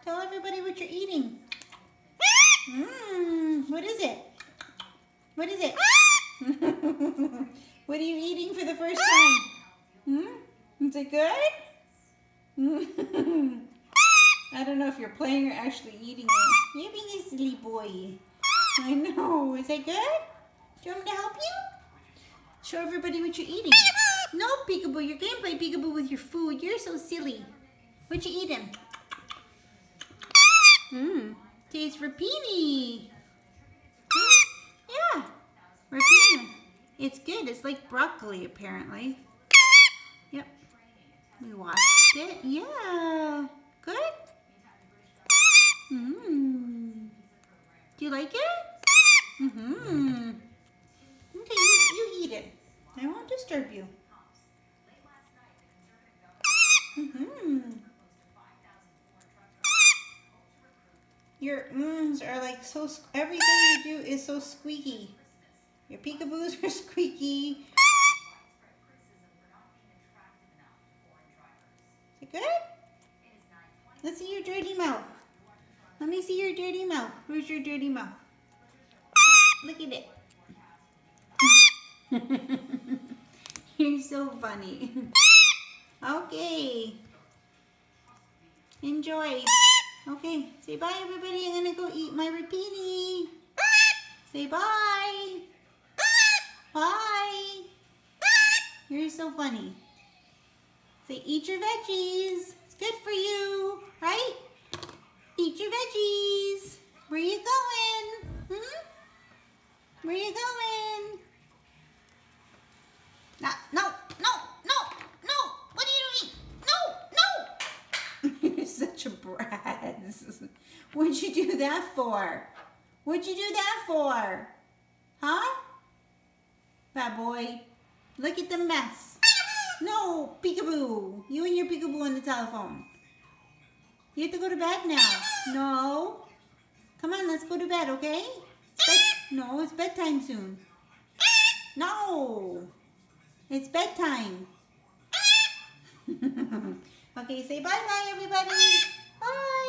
Tell everybody what you're eating. What is it? What is it? What are you eating for the first time? Is it good? I don't know if you're playing or actually eating it. You're being a silly boy. I know. Is that good? Do you want me to help you? Show everybody what you're eating. No, peekaboo. You can't play peekaboo with your food. You're so silly. What you eating? Tastes Rapini. Yeah, Rapini. It's good. It's like broccoli, apparently. Yep. We washed it. Yeah. Good? Do you like it? Okay, you eat it. I won't disturb you. Your are like so, everything you do is so squeaky. Your peekaboos are squeaky. Is it good? Let's see your dirty mouth. Let me see your dirty mouth. Where's your dirty mouth? Look at it. You're so funny. Okay. Enjoy. Okay, say bye everybody. I'm gonna go eat my Rapini. Say bye. Bye. You're so funny. Say eat your veggies. It's good for you, right? Eat your veggies. Where you going? Where you going? No. What are you doing? No. You're such a brat. What'd you do that for? What'd you do that for? Huh? Bad boy. Look at the mess. No, peekaboo. You and your peekaboo on the telephone. You have to go to bed now. No. Come on, let's go to bed, okay? No, it's bedtime soon. No. It's bedtime. Okay, say bye-bye, everybody. Bye.